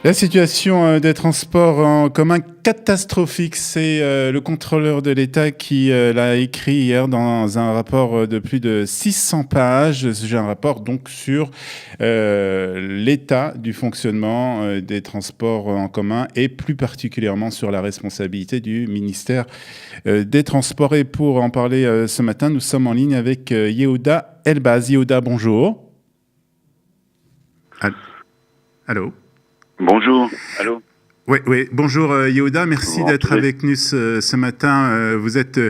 La situation des transports en commun catastrophique, c'est le contrôleur de l'État qui l'a écrit hier dans un rapport de plus de 600 pages. C'est un rapport donc sur l'état du fonctionnement des transports en commun et plus particulièrement sur la responsabilité du ministère des Transports. Et pour en parler ce matin, nous sommes en ligne avec Yehuda Elbaz. Yehuda, bonjour. Allô. Bonjour, allô. Oui, oui. Bonjour Yehuda, merci Vous d'être m'entendez? avec nous ce matin. Vous êtes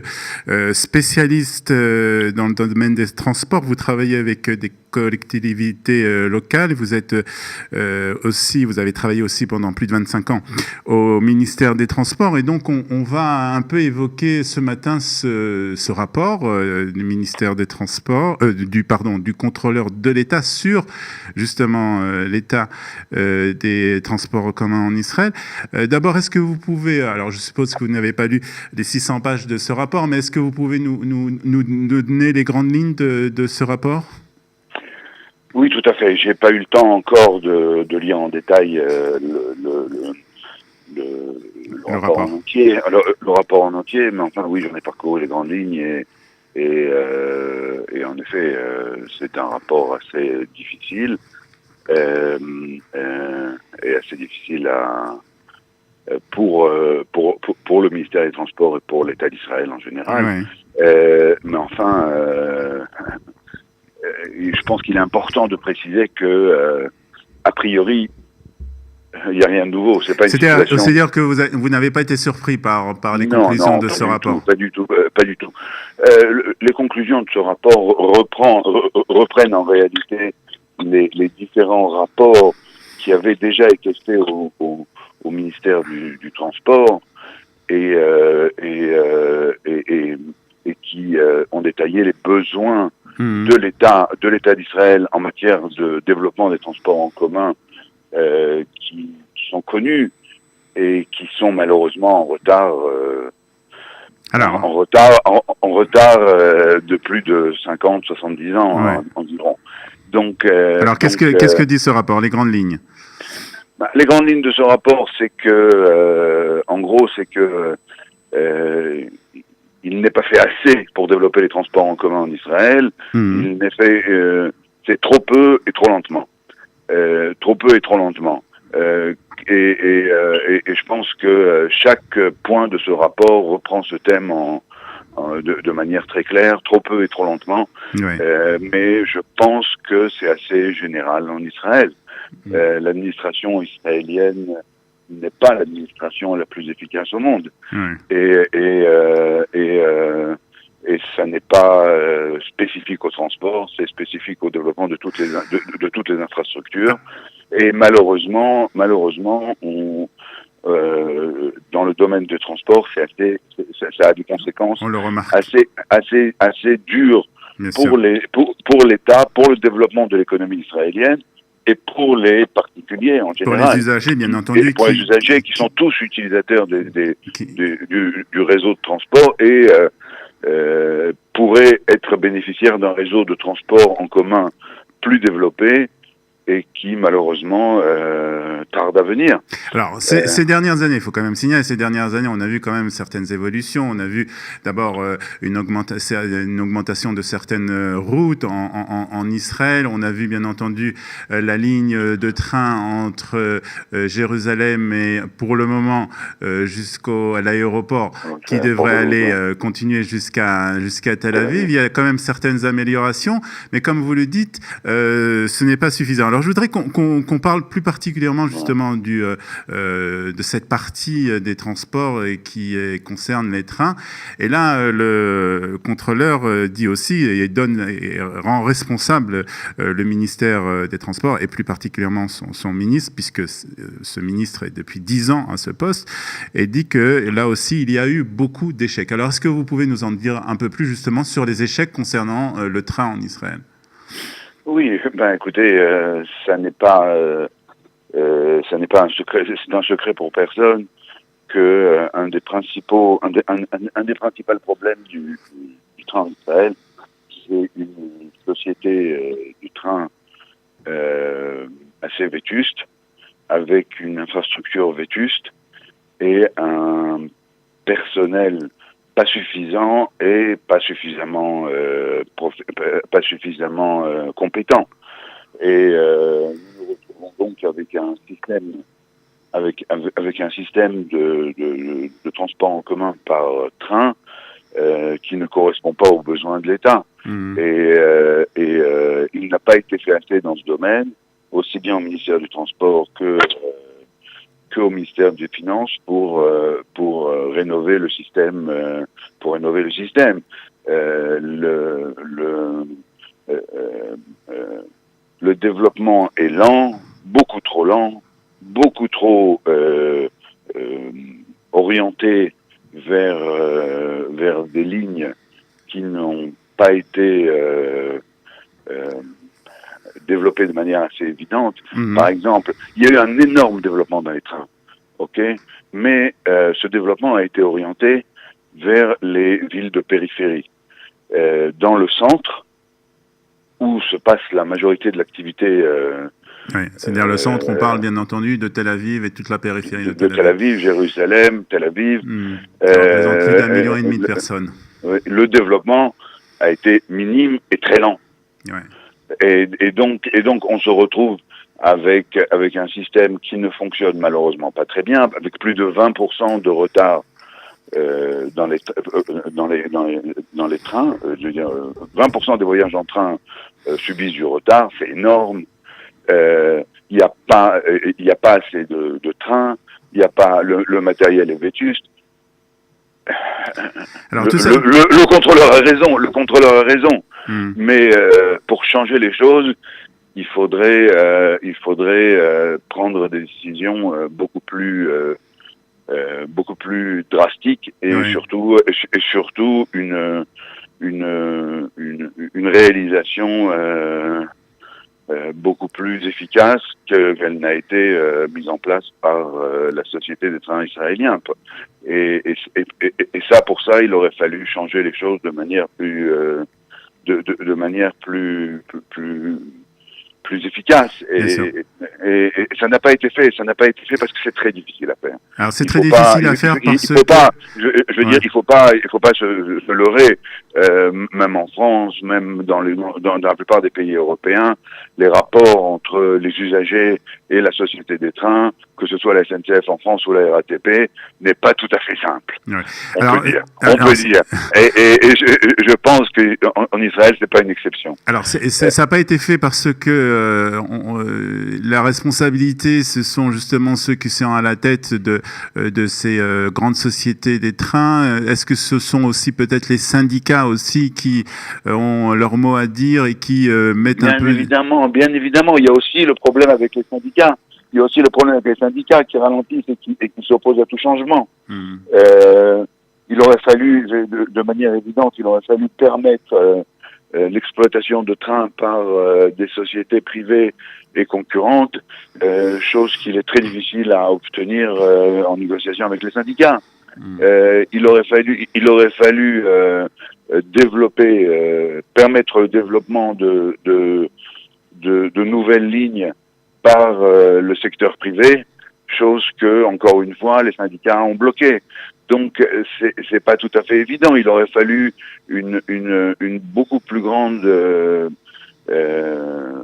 spécialiste dans le domaine des transports. Vous travaillez avec des collectivités locales. Vous êtes vous avez travaillé aussi pendant plus de 25 ans au ministère des Transports. Et donc, on va un peu évoquer ce matin ce rapport du ministère des Transports, du contrôleur de l'État sur justement l'état des transports en commun en Israël. D'abord, est-ce que vous pouvez, alors je suppose que vous n'avez pas lu les 600 pages de ce rapport, mais est-ce que vous pouvez nous donner les grandes lignes de ce rapport ? Oui, tout à fait. J'ai pas eu le temps encore de lire en détail le Le rapport rapport. en entier. Alors, le rapport en entier, mais enfin oui, j'en ai parcouru les grandes lignes et en effet, c'est un rapport assez difficile euh, et assez difficile pour le ministère des Transports et pour l'État d'Israël en général. Ouais. Mais enfin, je pense qu'il est important de préciser que, a priori, il n'y a rien de nouveau. C'est pas une situation. C'est-à-dire que vous n'avez pas été surpris par les Non, conclusions non, de pas ce du tout, rapport. pas du tout, pas du tout. Les conclusions de ce rapport reprennent en réalité les différents rapports qui avaient déjà été faits au ministère du Transport et qui ont détaillé les besoins Mmh. de l'État d'Israël en matière de développement des transports en commun qui sont connus et qui sont malheureusement en retard Alors, en retard de plus de 50, 70 ans ouais. environ. Donc, Alors, qu'est-ce que dit ce rapport, les grandes lignes? les grandes lignes de ce rapport, c'est que, en gros, c'est que il n'est pas fait assez pour développer les transports en commun en Israël. Mmh. Il n'est fait, c'est trop peu et trop lentement. Trop peu et trop lentement. Et je pense que chaque point de ce rapport reprend ce thème de manière très claire, trop peu et trop lentement. Ouais. Mais je pense que c'est assez général en Israël. L'administration israélienne n'est pas l'administration la plus efficace au monde. Ouais. Et ça n'est pas spécifique au transport, c'est spécifique au développement de toutes les infrastructures. Et malheureusement, dans le domaine du transport, ça a des conséquences On le remarque, assez dures bien sûr. pour l'État, pour le développement de l'économie israélienne et pour les particuliers en Pour les général. usagers, bien Et entendu, pour les usagers qui sont tous utilisateurs qui- du réseau de transport et pourraient être bénéficiaires d'un réseau de transport en commun plus développé et qui malheureusement tarde à venir. Alors, ces dernières années, il faut quand même signaler, ces dernières années, on a vu quand même certaines évolutions. On a vu d'abord une augmentation de certaines routes en Israël. On a vu, bien entendu, la ligne de train entre Jérusalem et, pour le moment, jusqu'à l'aéroport, qui devrait aller continuer jusqu'à Tel Aviv. Il y a quand même certaines améliorations, mais comme vous le dites, ce n'est pas suffisant. Alors, je voudrais qu'on parle plus particulièrement, justement, de cette partie des transports qui concerne les trains. Et là, le contrôleur dit aussi et rend responsable le ministère des Transports et plus particulièrement son ministre, puisque ce ministre est depuis 10 ans à ce poste, et dit que là aussi, il y a eu beaucoup d'échecs. Alors, est-ce que vous pouvez nous en dire un peu plus justement sur les échecs concernant le train en Israël? Oui, écoutez, ça n'est pas un secret, c'est un secret pour personne que un des principaux problèmes du train en Israël, c'est une société du train assez vétuste avec une infrastructure vétuste et un personnel pas suffisant et pas suffisamment compétent. Et nous nous retrouvons donc avec un système de transport en commun par train qui ne correspond pas aux besoins de l'État. Et il n'a pas été fait assez dans ce domaine, aussi bien au ministère du Transport qu'au ministère des Finances pour rénover le système. Le développement est lent, beaucoup trop lent, beaucoup trop orienté vers des lignes qui n'ont pas été développées de manière assez évidente. Par exemple, il y a eu un énorme développement dans les trains, mais ce développement a été orienté vers les villes de périphérie. Dans le centre, où se passe la majorité de l'activité. Oui, c'est-à-dire le centre, on parle bien entendu de Tel Aviv et toute la périphérie de Tel Aviv, Jérusalem, Tel Aviv. Ça représente plus d'1,5 million de personnes. Le développement a été minime et très lent. Ouais. Et donc on se retrouve avec un système qui ne fonctionne malheureusement pas très bien, avec plus de 20% de retard dans les trains. Je veux dire, 20% des voyages en train subissent du retard, c'est énorme. Il n'y a pas assez de trains, il y a pas le matériel est vétuste. Alors, le contrôleur a raison. Mais pour changer les choses, il faudrait prendre des décisions beaucoup plus drastiques et surtout une réalisation beaucoup plus efficace qu'elle n'a été mise en place par la Société des trains israéliens. Et ça, pour ça, il aurait fallu changer les choses de manière plus efficace. Et ça n'a pas été fait. Ça n'a pas été fait parce que c'est très difficile à faire. Alors c'est très difficile à faire parce que je veux dire, il faut pas se leurrer. Même en France, même dans la plupart des pays européens, les rapports entre les usagers et la société des trains, que ce soit la SNCF en France ou la RATP, n'est pas tout à fait simple. Ouais. On peut dire. Et je pense qu'en Israël, c'est pas une exception. Alors ça n'a pas été fait parce que la responsabilité, ce sont justement ceux qui sont à la tête de ces grandes sociétés des trains. Est-ce que ce sont aussi peut-être les syndicats aussi qui ont leur mot à dire et qui mettent un peu... Bien évidemment, il y a aussi le problème avec les syndicats. Il y a aussi le problème avec les syndicats qui ralentissent et qui s'opposent à tout changement. Il aurait fallu, de manière évidente, permettre l'exploitation de trains par des sociétés privées et concurrentes, chose qu'il est très difficile à obtenir en négociation avec les syndicats. Il aurait fallu permettre le développement de nouvelles lignes par le secteur privé, chose que, encore une fois, les syndicats ont bloqué. Donc, c'est pas tout à fait évident. Il aurait fallu une beaucoup plus grande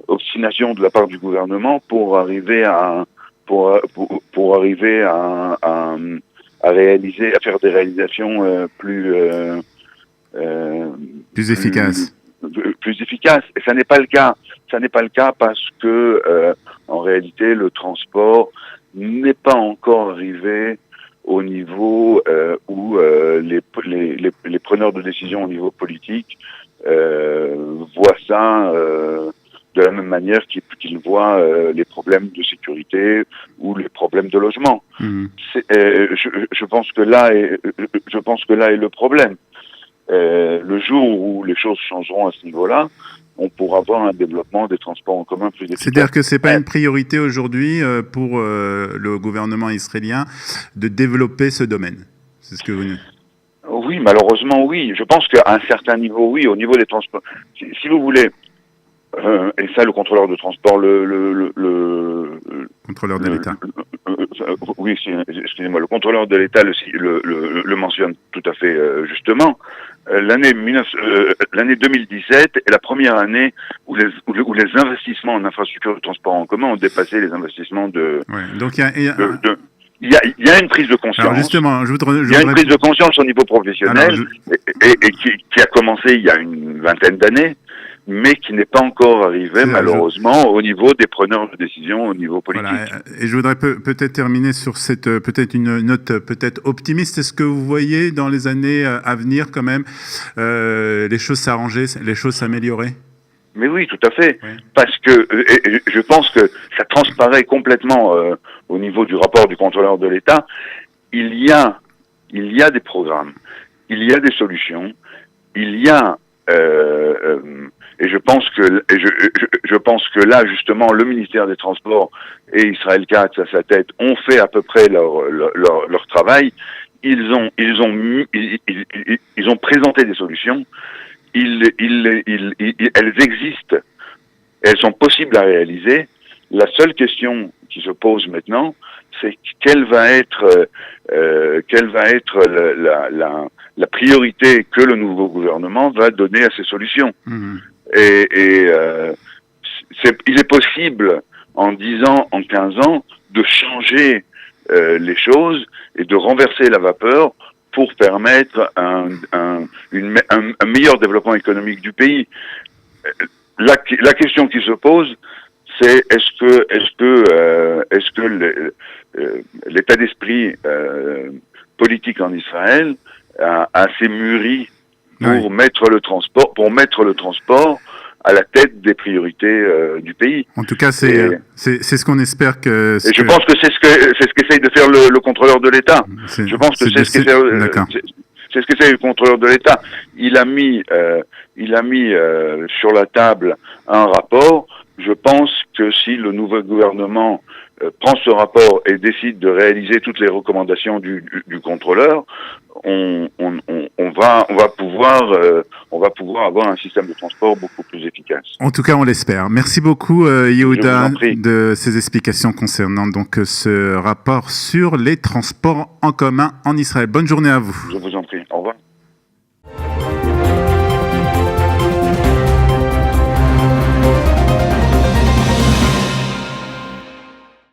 obstination de la part du gouvernement pour arriver à faire des réalisations plus efficaces. Plus efficaces. Et ça n'est pas le cas. Ça n'est pas le cas parce que en réalité le transport n'est pas encore arrivé au niveau où les preneurs de décision au niveau politique voient ça de la même manière qu'ils voient les problèmes de sécurité ou les problèmes de logement. Je pense que là est le problème. Le jour où les choses changeront à ce niveau-là, on pourra avoir un développement des transports en commun plus efficace. C'est-à-dire que c'est pas une priorité aujourd'hui pour le gouvernement israélien de développer ce domaine. C'est ce que vous dites. Oui, malheureusement, oui. Je pense qu'à un certain niveau, oui, au niveau des transports. Si vous voulez, Et ça, le contrôleur de transport, le Contrôleur de l'État. oui, excusez-moi, le contrôleur de l'État le mentionne tout à fait justement. L'année 2017 est la première année où les investissements en infrastructure de transport en commun ont dépassé les investissements de... Ouais, donc il y a une prise de conscience. Alors justement, il y a une prise de conscience au niveau professionnel et qui a commencé il y a une vingtaine d'années, mais qui n'est pas encore arrivé malheureusement au niveau des preneurs de décision, au niveau politique. Voilà, et je voudrais peut-être terminer sur cette peut-être une note peut-être optimiste. Est-ce que vous voyez dans les années à venir quand même les choses s'arranger, les choses s'améliorer? Mais oui, tout à fait, oui. Parce que je pense que ça transparaît complètement au niveau du rapport du contrôleur de l'État. Il y a des programmes, il y a des solutions, il y a et je pense que là justement le ministère des Transports et Israël Katz à sa tête ont fait à peu près leur travail. Ils ont présenté des solutions. Elles existent, elles sont possibles à réaliser. La seule question qui se pose maintenant, c'est quelle va être la priorité que le nouveau gouvernement va donner à ces solutions. Mmh. Il est possible en 10 ans, en 15 ans, de changer les choses et de renverser la vapeur pour permettre un meilleur développement économique du pays. La question qui se pose, c'est est-ce que l'état d'esprit politique en Israël a assez mûri pour mettre le transport à la tête des priorités du pays. En tout cas, c'est ce qu'on espère que. Et je pense que c'est ce qu'essaye de faire le contrôleur de l'État. Je pense que c'est ce qu'essaye le contrôleur de l'État. Il a mis sur la table un rapport. Je pense que si le nouveau gouvernement prend ce rapport et décide de réaliser toutes les recommandations du contrôleur, on va pouvoir avoir un système de transport beaucoup plus efficace. En tout cas, on l'espère. Merci beaucoup, Yehuda, de ces explications concernant donc ce rapport sur les transports en commun en Israël. Bonne journée à vous. Je vous